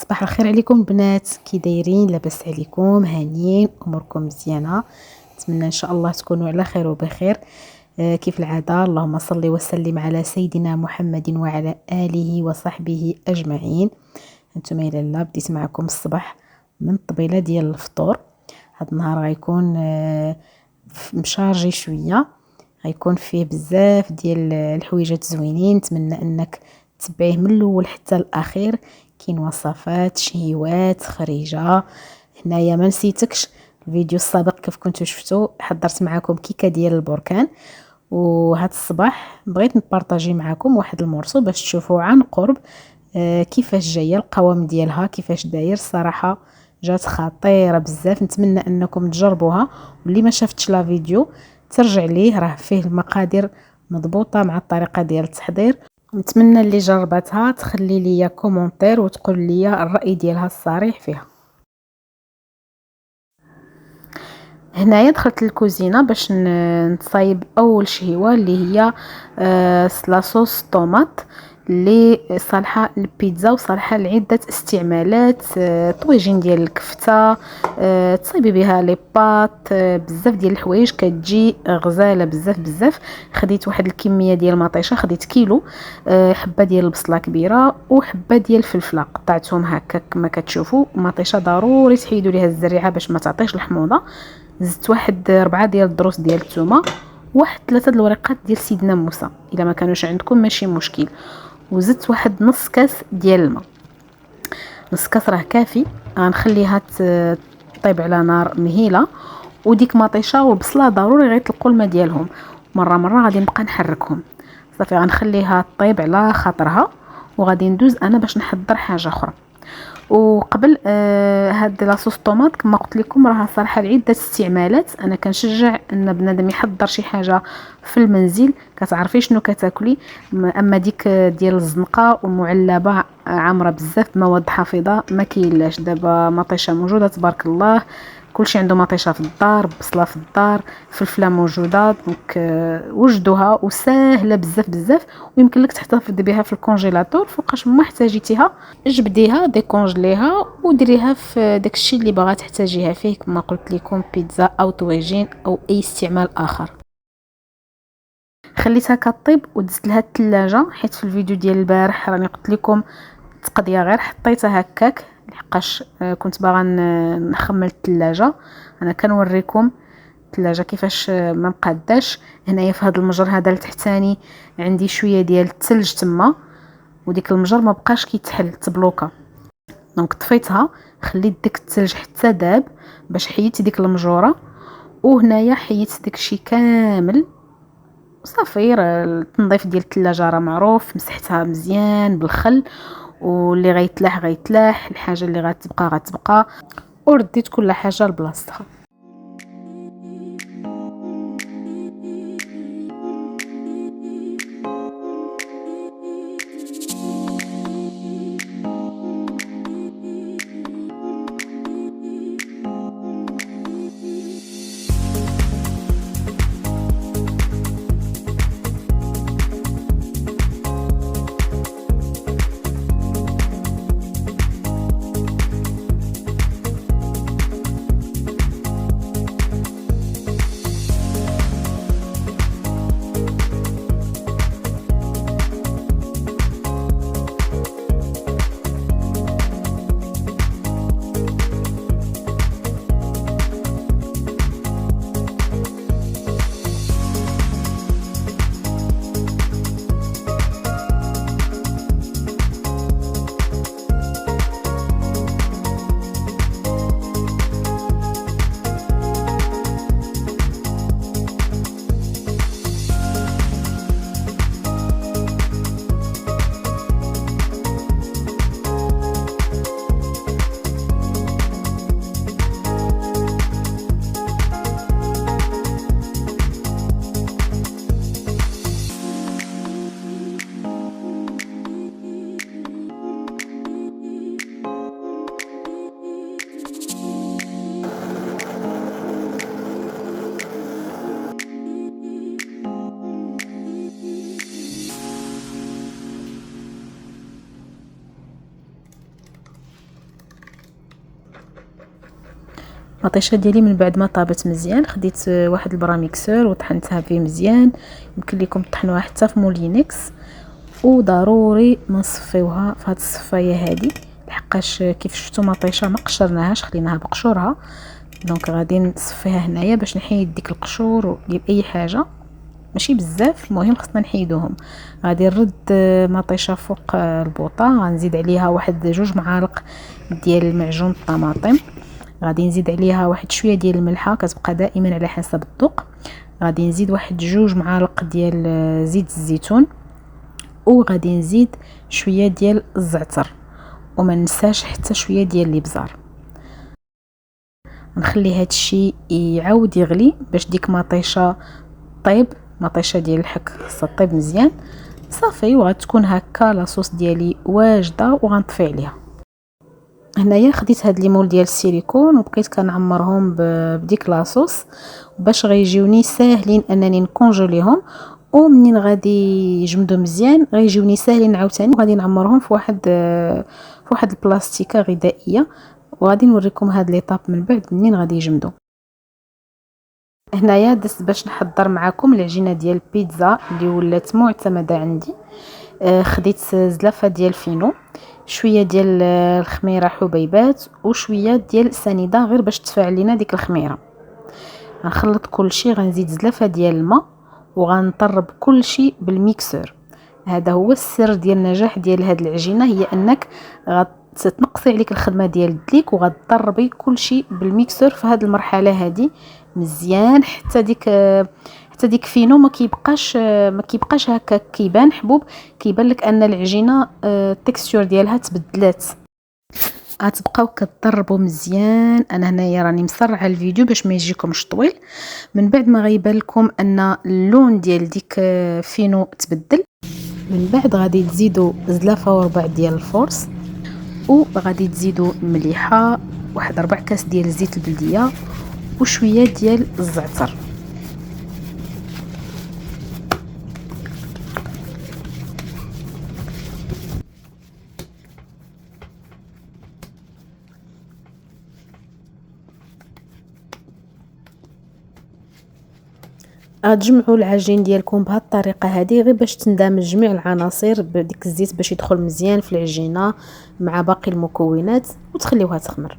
صباح الخير عليكم البنات، كي دايرين؟ لاباس عليكم؟ هانيين؟ اموركم مزيانه؟ نتمنى ان شاء الله تكونوا على خير وبخير. كيف العاده، اللهم صل وسلم على سيدنا محمد وعلى اله وصحبه اجمعين. انتم الى الله بديت معكم الصباح من الطبيله ديال الفطور. هذا النهار غيكون مشارجي شويه، غيكون فيه بزاف ديال الحويجات زوينين. نتمنى انك تتبعيه من الاول حتى الاخير. كاين وصفات، شهيوات، خريجه. هنايا ما نسيتكش الفيديو السابق كيف كنتو شفتوا، حضرت معكم كيكه ديال البركان. وهذا الصباح بغيت نبارطاجي معكم واحد المورسو باش تشوفوا عن قرب كيفاش جايه القوام ديالها، كيفاش داير. الصراحه جات خطيره بزاف، نتمنى انكم تجربوها. واللي ما شافتش لا فيديو ترجع ليه، راه فيه المقادير مضبوطه مع الطريقه ديال التحضير. نتمنى اللي جربتها تخلي لي كومونتير وتقول لي الراي ديالها الصريح فيها. هنايا دخلت للكوزينه باش نصايب اول شهيوه اللي هي لاصوص طوماط اللي صالحه للبيتزا وصالحه لعده استعمالات. طويجين ديال الكفته، تصايبي بها لي باط، بزاف ديال الحوايج، كتجي غزاله بزاف بزاف. خديت واحد الكميه ديال المطيشه، خديت كيلو. حبه ديال البصله كبيره وحبه ديال الفلفله، قطعتهم هكا كما كتشوفوا. المطيشه ضروري تحيدوا ليها الزريعه باش ما تعطيش الحموضه. زدت واحد 4 ديال الضروس ديال الثومه، واحد 3 د الوريقات ديال سيدنا موسى الا ما كانوش عندكم ماشي مشكل. وزدت واحد نص كاس ديال الماء، نص كاس راه كافي. غنخليها طيب على نار مهيله. وديك مطيشه والبصله ضروري غيطلقوا الماء ديالهم، مره مره غادي نبقى نحركهم. صافي غنخليها طيب على خاطرها، وغادي ندوز انا باش نحضر حاجه اخرى. وقبل هاد لاصوص طوماط كما قلت لكم راه صراحه لعده استعمالات. انا كنشجع ان بنادم يحضر شي حاجه في المنزل كتعرفي شنو كتاكلي. اما ديك ديال الزنقه والمعلبه عامره بزاف بمواد حافظه ما كاينلاش. دابا مطيشه موجوده تبارك الله، كلشي عنده مطيشه في الدار، بصله في الدار، فلفله موجوده. دونك وجدوها وسهله بزاف بزاف، ويمكن لك تحتفظي بها في الكونجيلاتور. فوقاش ما احتاجيتيها جبديها ديكونجليها وديريها في داكشي اللي باغا تحتاجيها فيه، كما قلت لكم بيتزا او طويجين او اي استعمال اخر. خليتها كطيب ودزت لها الثلاجه، حيت في الفيديو ديال البارح راني قلت لكم تقضيه غير حطيتها هكاك لحقاش كنت باغا نخمل الثلاجه. انا كنوريكم الثلاجه كيفاش ما مقاداش. هنايا في هذا المجر هذا التحتاني عندي شويه ديال الثلج تما، وديك المجر ما بقاش كيتحل، تبلوكا. دونك طفيتها، خليت داك الثلج حتى داب باش حيدت ديك المجوره. وهنايا حيدت داكشي كامل صافي. التنظيف ديال الثلاجه راه معروف، مسحتها مزيان بالخل، واللي غيتلاح غيتلاح، الحاجه اللي غتبقى غتبقى، ورديت كل حاجه لبلاصتها. المطيشه ديالي من بعد ما طابت مزيان خديت واحد البراميكسور وطحنتها فيه مزيان. يمكن لكم تطحنوها حتى في مولينكس، وضروري ما نصفيوها في هاد الصفايه هادي، لحقاش كيف شفتوا مطيشه ما قشرناهاش خليناها بقشورها. دونك غادي نصفيها هنايا باش نحيد ديك القشور ديال اي حاجه، ماشي بزاف، المهم خصنا نحيدوهم. غادي نرد مطيشه فوق البوطه، غنزيد عليها واحد 2 معالق ديال معجون الطماطم، غادي نزيد عليها واحد شويه ديال الملحه، كتبقى دائما على حسب الذوق. غادي نزيد واحد 2 معالق ديال زيت الزيتون، وغادي نزيد شويه ديال الزعتر، وما ننساش حتى شويه ديال الابزار. نخلي هاد الشيء يعاود يغلي باش ديك مطيشه طيب. مطيشه ديال الحك خصها طيب مزيان صافي، وغتكون هكا لاصوص ديالي واجده وغنطفي عليها. هنايا خديت هاد ليمول ديال السيليكون وبقيت كنعمرهم بديك لاصوص باش غيجيوني ساهلين انني نكونجوليهم، ومنين غادي يجمدوا مزيان غيجيوني ساهلين عاوتاني. وغادي نعمرهم في واحد البلاستيكه غذائيه، وغادي نوريكم هاد ليطاب من بعد منين غادي يجمدوا. هنايا دزت باش نحضر معكم العجينه ديال البيتزا اللي ولات معتمده عندي. خديت زلافه ديال فينو، شويه ديال الخميره حبيبات، وشويه ديال سنيده غير باش تفاعل لينا ديك الخميره. غنخلط كلشي، غنزيد زلافه ديال الماء، وغنطرب كلشي بالميكسور. هذا هو السر ديال النجاح ديال هاد العجينه، هي انك غتنقصي عليك الخدمه ديال الدليك وغتطربي كلشي بالميكسور في هاد المرحله هادي مزيان حتى ديك فينو ما كيبقاش هكا كيبان حبوب، كيبان لك ان العجينه التكستور ديالها تبدلات. غتبقاو كتضربوا مزيان. انا هنايا راني مسرعه الفيديو باش ما يجيكمش طويل. من بعد ما غيبان لكم ان اللون ديال ديك فينو تبدل، من بعد غادي تزيدوا زلافه وربع ديال الفورس، وغادي تزيدوا مليحه، واحد 4 كاس ديال الزيت البلديه، وشويه ديال الزعتر. غتجمعوا العجين ديالكم بهذه الطريقه هذه غير باش تندمج جميع العناصر بديك الزيت باش يدخل مزيان في العجينه مع باقي المكونات، وتخليوها تخمر.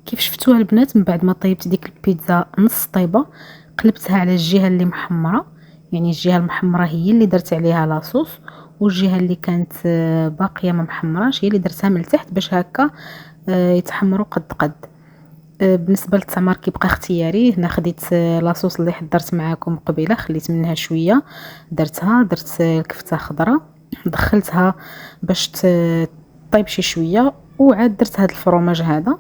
كيف شفتوها البنات، من بعد ما طيبت ديك البيتزا نص طيبه قلبتها على الجهه اللي محمره، يعني الجهه المحمره هي اللي درت عليها لاصوص، والجهه اللي كانت باقيه ما محمراش هي اللي درتها من التحت باش هكا يتحمروا قد. بالنسبه للتمر كيبقى اختياري. هنا خديت لاصوص اللي حضرت معاكم قبيله، خليت منها شويه درت الكفته خضراء دخلتها باش طيب شي شويه، وعاد درت هذا الفرماج. هذا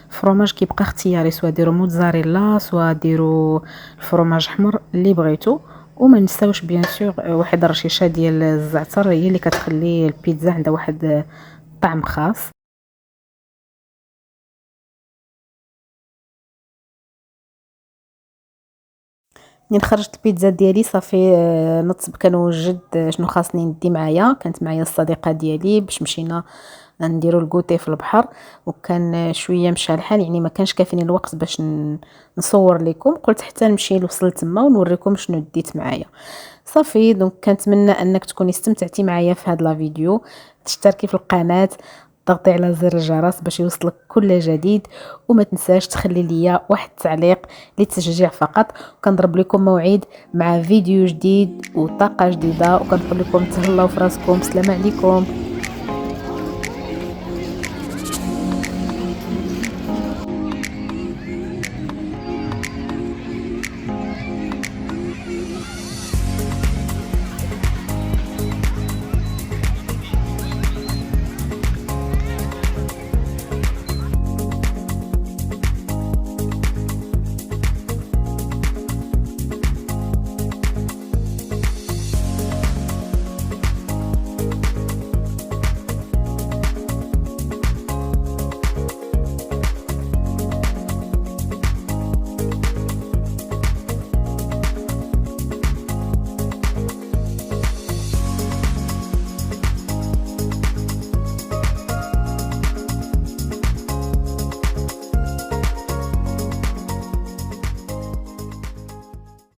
الفرماج كيبقى اختياري، سواء ديروا موتزاريلا سواء ديروا الفرماج احمر اللي بغيتو. وما نساوش بيان سور واحد الرشيشه ديال الزعتر، هي اللي كتخلي البيتزا عندها واحد طعم خاص. منين خرجت البيتزا ديالي صافي نطب كنوجد شنو خاصني ندي معايا. كانت معايا الصديقه ديالي باش مشينا نديرو الكوتي في البحر، وكان شويه مشى الحال، يعني ما كانش كافيني الوقت باش نصور لكم. قلت حتى نمشي نوصل تما ونوريكم شنو ديت معايا. صافي دونك كنتمنى انك تكوني استمتعتي معايا في هذا لا فيديو. تشتركي في القناه، ضغطي على زر الجرس باش يوصلك كل جديد، وما تنساش تخلي ليا واحد التعليق للتشجيع فقط. وكنضرب لكم موعد مع فيديو جديد وطاقه جديده، وكنقول لكم تهلاو في راسكم. السلام عليكم.